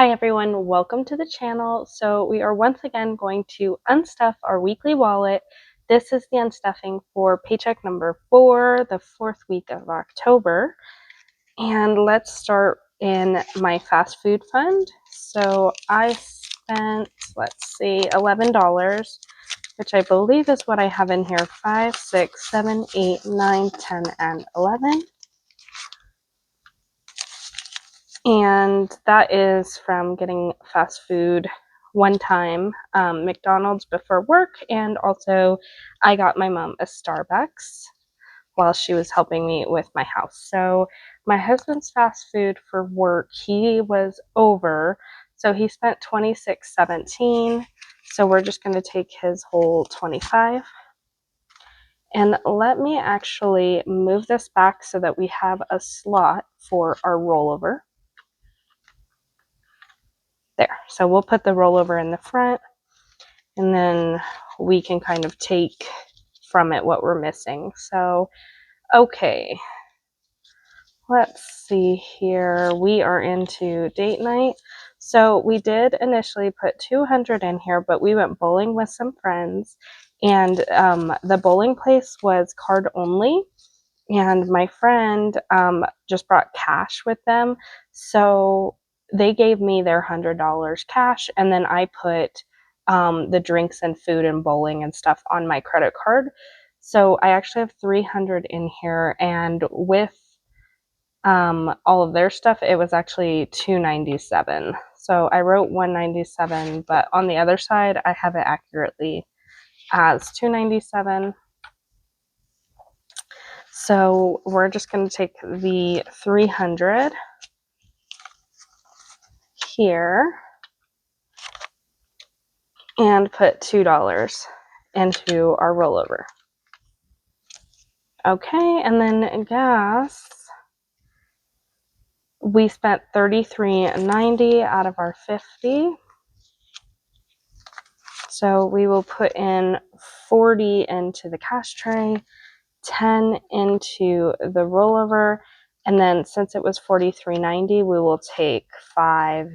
Hi everyone, welcome to the channel. So we are once again going to unstuff our weekly wallet. This is the unstuffing for paycheck number 4, the 4th week of October. And let's start in my fast food fund. So I spent, let's see, $11, which I believe is what I have in here, 5, 6, 7, 8, 9, 10, and 11. And that is from getting fast food one time, McDonald's before work, and also I got my mom a Starbucks while she was helping me with my house. So my husband's fast food for work, he was over, so he spent $26.17. So we're just going to take his whole 25. And let me actually move this back so that we have a slot for our rollover. There. So we'll put the rollover in the front, and then we can kind of take from it what we're missing. So, okay. Let's see here. We are into date night. So we did initially put 200 in here, but we went bowling with some friends, and the bowling place was card only. And my friend just brought cash with them. So they gave me their $100 cash, and then I put the drinks and food and bowling and stuff on my credit card. So I actually have 300 in here, and with all of their stuff, it was actually 297. So I wrote 197, but on the other side, I have it accurately as 297. So we're just going to take the 300 here and put $2 into our rollover. Okay, and then gas, we spent $33.90 out of our 50. So we will put in 40 into the cash tray, 10 into the rollover, and then since it was $43.90, we will take 5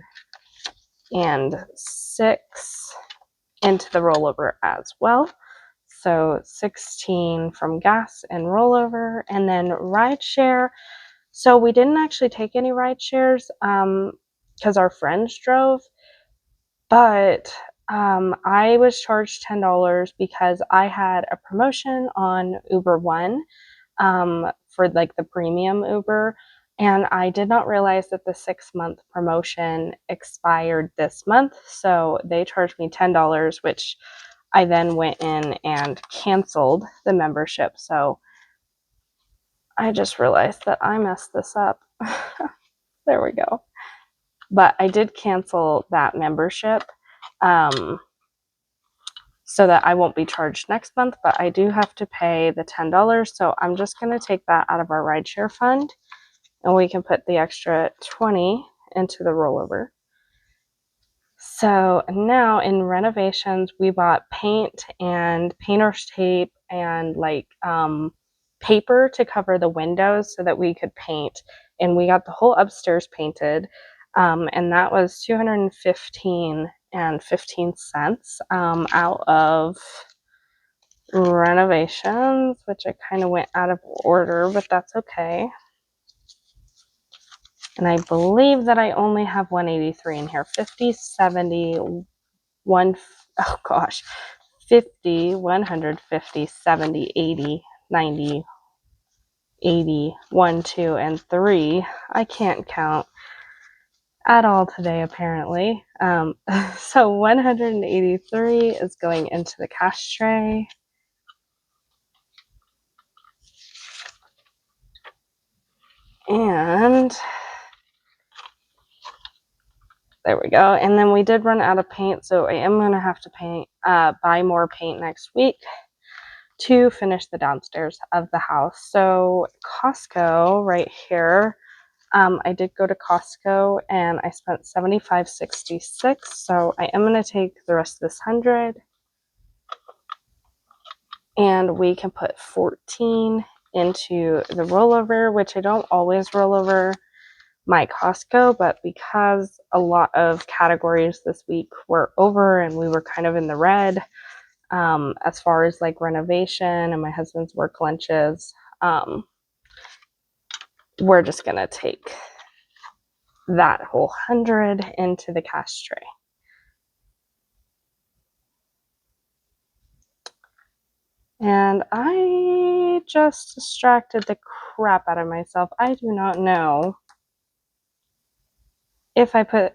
and 6 into the rollover as well. So 16 from gas and rollover, and then ride share. So we didn't actually take any ride shares because our friends drove, but I was charged $10 because I had a promotion on Uber One for like the premium Uber, and I did not realize that the 6-month promotion expired this month, so they charged me $10, which I then went in and canceled the membership. So I just realized that I messed this up. There we go. But I did cancel that membership so that I won't be charged next month, but I do have to pay the $10. So I'm just going to take that out of our rideshare fund, and we can put the extra 20 into the rollover. So now in renovations, we bought paint and painter's tape and like paper to cover the windows so that we could paint. And we got the whole upstairs painted, and that was $215.15 out of renovations, which I kind of went out of order, but that's okay. And I believe that I only have 183 in here. 50, 70, 1, oh gosh, 50, 150, 70, 80, 90, 80, 1, 2, and 3. I can't count at all today, apparently. So 183 is going into the cash tray. And there we go. And then we did run out of paint, so I am going to have to buy more paint next week to finish the downstairs of the house. So Costco right here, I did go to Costco and I spent $75.66. So I am going to take the rest of this 100, and we can put 14 into the rollover, which I don't always roll over, my Costco, but because a lot of categories this week were over and we were kind of in the red, as far as like renovation and my husband's work lunches, we're just gonna take that whole 100 into the cash tray. And I just distracted the crap out of myself. I do not know if I put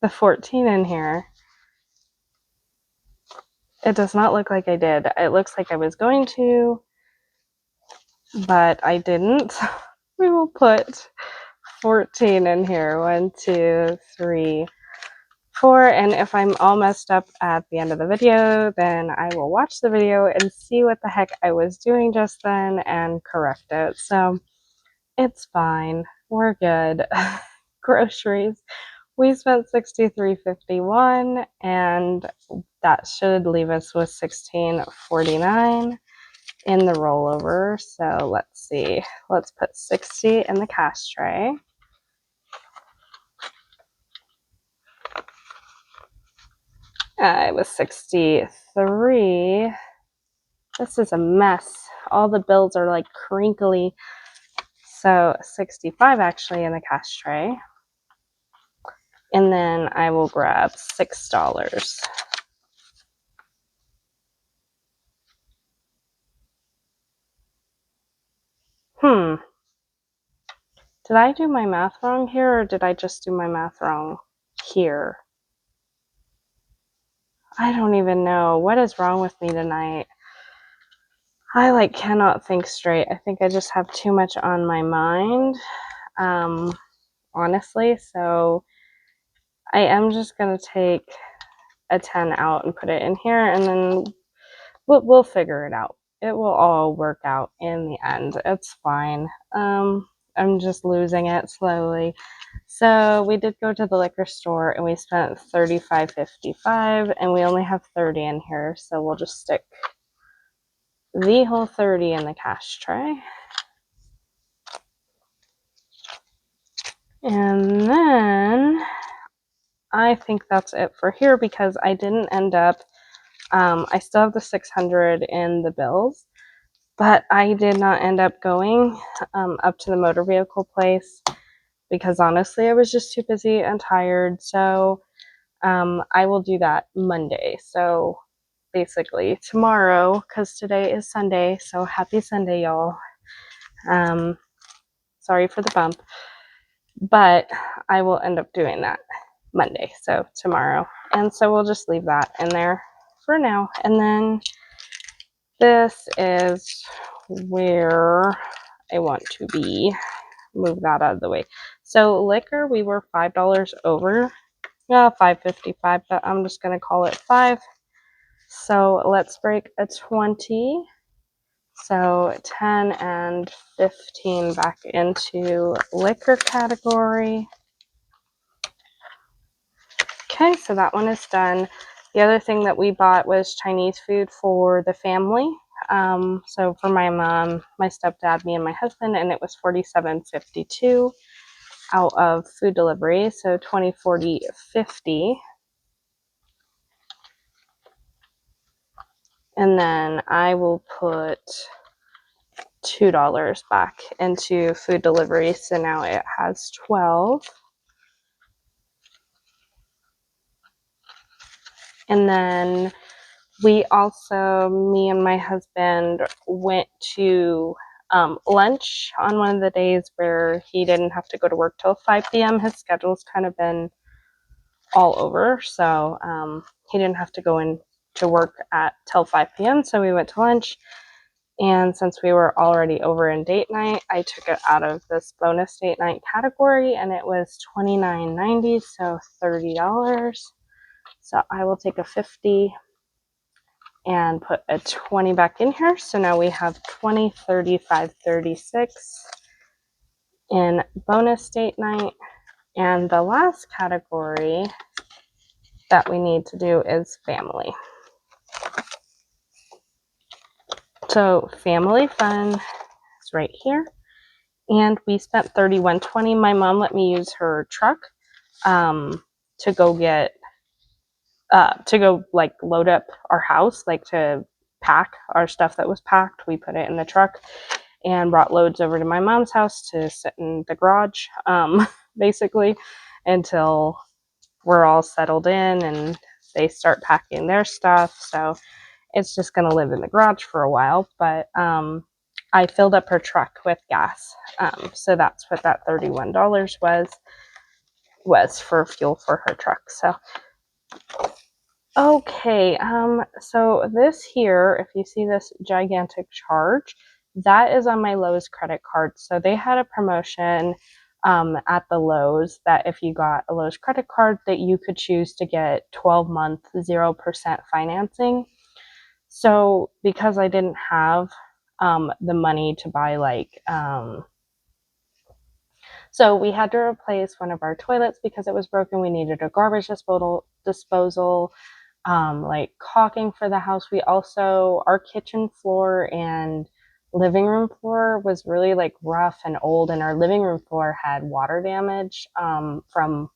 the 14 in here. It does not look like I did. It looks like I was going to, but I didn't. We will put 14 in here. 1, 2, 3, 4. And if I'm all messed up at the end of the video, then I will watch the video and see what the heck I was doing just then and correct it. So it's fine. We're good. Groceries. We spent $63.51, and that should leave us with $16.49 in the rollover. So let's see. Let's put 60 in the cash tray. It was 63. This is a mess. All the bills are like crinkly. So 65 actually in the cash tray. And then I will grab $6. Did I do my math wrong here, or did I just do my math wrong here? I don't even know. What is wrong with me tonight? I like cannot think straight. I think I just have too much on my mind, honestly. So I am just going to take a 10 out and put it in here, and then we'll figure it out. It will all work out in the end. It's fine. I'm just losing it slowly. So we did go to the liquor store and we spent $35.55, and we only have 30 in here, so we'll just stick the whole 30 in the cash tray. And then I think that's it for here, because I didn't end up, I still have the 600 in the bills, but I did not end up going up to the motor vehicle place because honestly I was just too busy and tired. So I will do that Monday. So basically tomorrow, because today is Sunday, so happy Sunday, y'all. Sorry for the bump, but I will end up doing that Monday, so tomorrow. And so we'll just leave that in there for now. And then this is where I want to be. Move that out of the way. So liquor, we were $5 over. $5.55, but I'm just gonna call it 5. So let's break a 20. So 10 and 15 back into liquor category. Okay, so that one is done. The other thing that we bought was Chinese food for the family. So for my mom, my stepdad, me, and my husband, and it was $47.52 out of food delivery. So $20, $40, $50. And then I will put $2 back into food delivery. So now it has 12. And then we also, me and my husband, went to lunch on one of the days where he didn't have to go to work till 5 p.m. His schedule's kind of been all over. So he didn't have to go in to work till 5 p.m. So we went to lunch. And since we were already over in date night, I took it out of this bonus date night category, and it was $29.90, so $30. So I will take a 50 and put a 20 back in here. So now we have 20, 35, 36 in bonus date night. And the last category that we need to do is family. So family fun is right here. and we spent $31.20. My mom let me use her truck to go get like load up our house, like to pack our stuff that was packed. We put it in the truck and brought loads over to my mom's house to sit in the garage, basically, until we're all settled in and they start packing their stuff. So it's just going to live in the garage for a while. But I filled up her truck with gas. So that's what that $31 was for fuel for her truck. So okay, so this here, if you see this gigantic charge, that is on my Lowe's credit card. So they had a promotion at the Lowe's that if you got a Lowe's credit card that you could choose to get 12-month 0% financing. So because I didn't have the money to buy so we had to replace one of our toilets because it was broken. We needed a garbage disposal, like caulking for the house. We also, our kitchen floor and living room floor was really like rough and old, and our living room floor had water damage from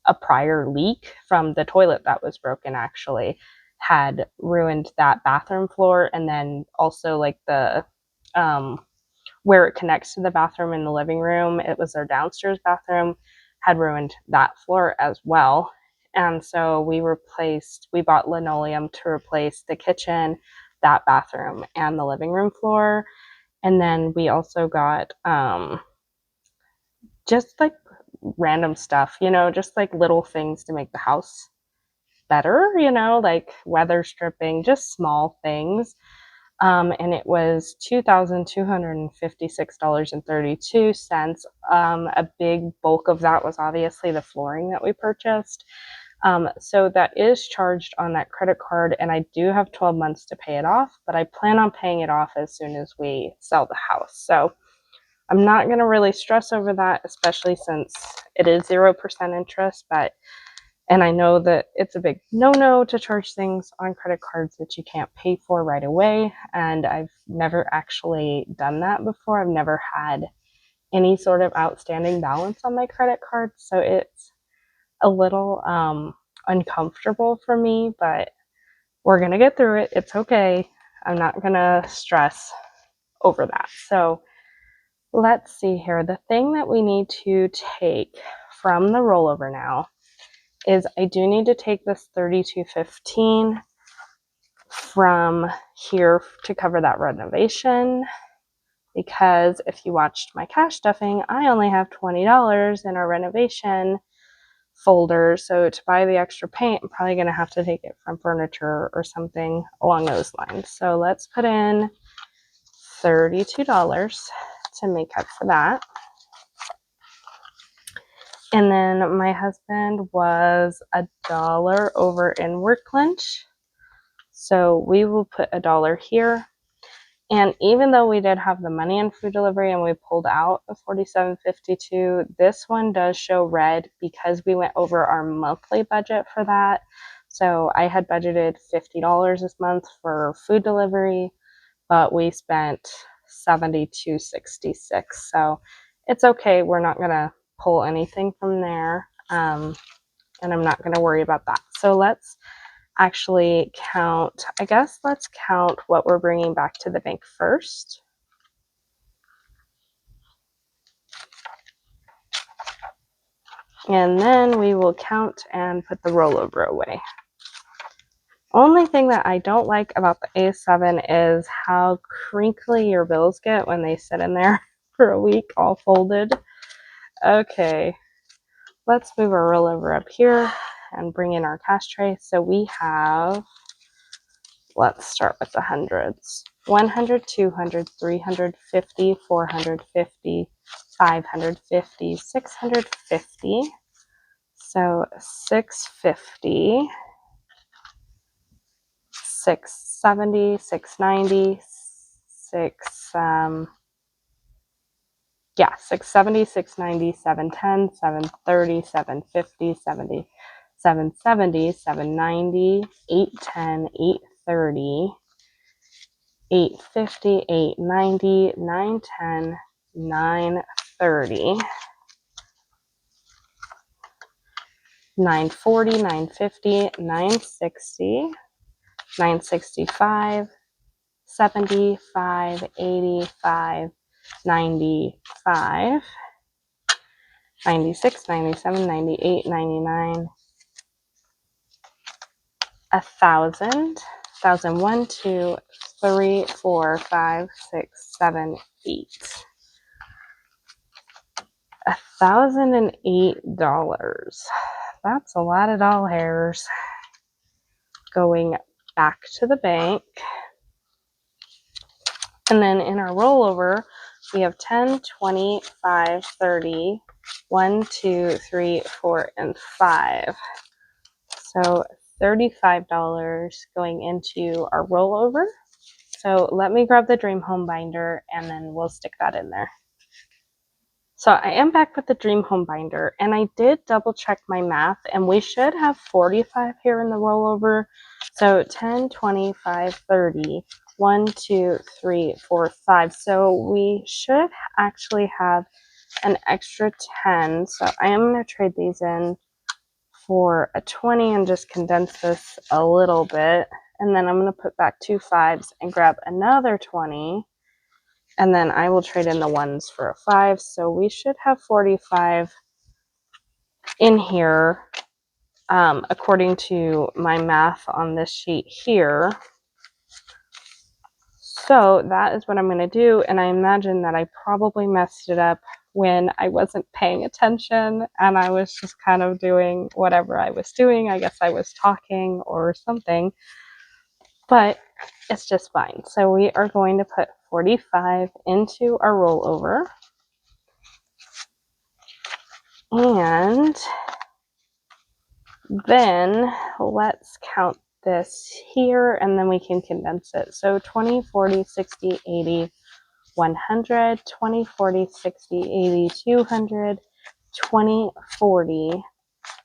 a prior leak from the toilet that was broken, actually had ruined that bathroom floor. And then also like the where it connects to the bathroom in the living room, it was their downstairs bathroom, had ruined that floor as well. And so we bought linoleum to replace the kitchen, that bathroom, and the living room floor. And then we also got just like random stuff, just like little things to make the house better, like weather stripping, just small things. And it was $2,256.32. A big bulk of that was obviously the flooring that we purchased. So that is charged on that credit card, and I do have 12 months to pay it off, but I plan on paying it off as soon as we sell the house. So I'm not going to really stress over that, especially since it is 0% interest, and I know that it's a big no-no to charge things on credit cards that you can't pay for right away. And I've never actually done that before. I've never had any sort of outstanding balance on my credit card. So it's a little uncomfortable for me, but we're going to get through it. It's okay. I'm not going to stress over that. So let's see here. The thing that we need to take from the rollover now is I do need to take this $32.15 from here to cover that renovation, because if you watched my cash stuffing, I only have $20 in our renovation folder. So to buy the extra paint, I'm probably going to have to take it from furniture or something along those lines. So let's put in $32 to make up for that. And then my husband was $1 over in work lunch. So we will put $1 here. And even though we did have the money in food delivery and we pulled out of $47.52, this one does show red because we went over our monthly budget for that. So I had budgeted $50 this month for food delivery, but we spent $72.66. So it's okay. We're not going to pull anything from there. And I'm not going to worry about that. So let's actually count, let's count what we're bringing back to the bank first. And then we will count and put the rollover away. Only thing that I don't like about the A7 is how crinkly your bills get when they sit in there for a week all folded. Okay, let's move our rollover up here and bring in our cash tray. So we have, let's start with the hundreds. 100, 200, 350, 450, 550, 650. So 650, 670, 690, 670, 690, 710, 730, 750, 70, 770, 790, 810, 830, 850, 890, 910, 930, 940, 950, 960, 965, 75, 85, 95, 96, 97, 98, 99, 1,000, 1,001, 2, 3, 4, 5, 6, 7, 8. $1,008. That's a lot of dollars going back to the bank. And then in our rollover, we have 10, 20, 5, 30, 1, 2, 3, 4, and 5. So $35 going into our rollover. So let me grab the Dream Home binder and then we'll stick that in there. So I am back with the Dream Home binder, and I did double check my math, and we should have 45 here in the rollover. So 10, 25, 30, 1, 2, 3, 4, 5. So we should actually have an extra 10. So I am going to trade these in for a 20 and just condense this a little bit. And then I'm going to put back 2 5s and grab another 20. And then I will trade in the 1s for a 5. So we should have 45 in here, according to my math on this sheet here. So that is what I'm going to do. And I imagine that I probably messed it up when I wasn't paying attention and I was just kind of doing whatever I was doing. I guess I was talking or something. But it's just fine. So we are going to put 45 into our rollover. And then let's count this here and then we can condense it. So 20, 40, 60, 80, 100, 20, 40, 60, 80, 200, 20, 40,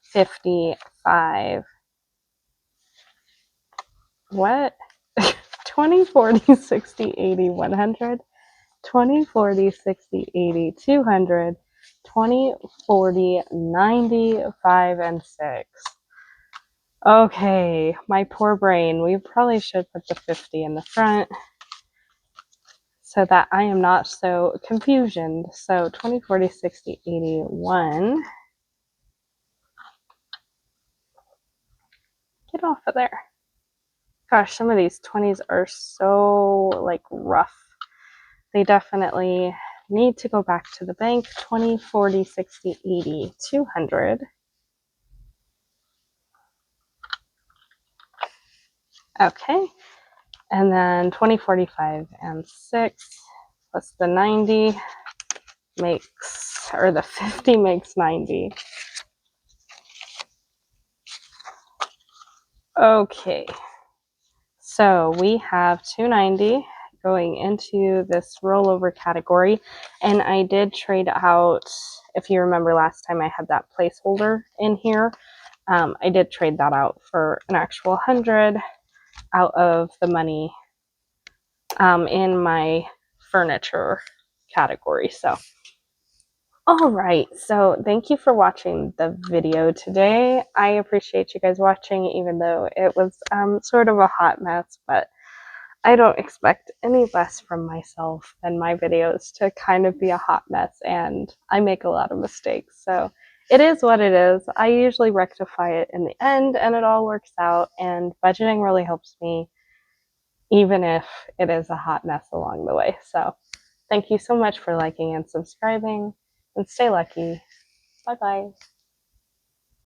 50, 5. What? 20, 40, 60, 80, 100, 20, 40, 60, 80, 200, 20, 40, 90, 5, and 6. Okay, my poor brain. We probably should put the 50 in the front so that I am not so confusioned. So 20, 40, 60, 81. Get off of there. Gosh, some of these 20s are so like rough. They definitely need to go back to the bank. 20, 40, 60, 80, 200. Okay, and then 20, 45, and 6 plus the 90 makes, or the 50 makes 90. Okay, so we have 290 going into this rollover category, and I did trade out, if you remember last time I had that placeholder in here, I did trade that out for an actual 100 out of the money in my furniture category. So all right, so thank you for watching the video today. I appreciate you guys watching, even though it was sort of a hot mess, but I don't expect any less from myself than my videos to kind of be a hot mess, and I make a lot of mistakes, so it is what it is. I usually rectify it in the end, and it all works out, and budgeting really helps me, even if it is a hot mess along the way. So thank you so much for liking and subscribing, and stay lucky. Bye-bye.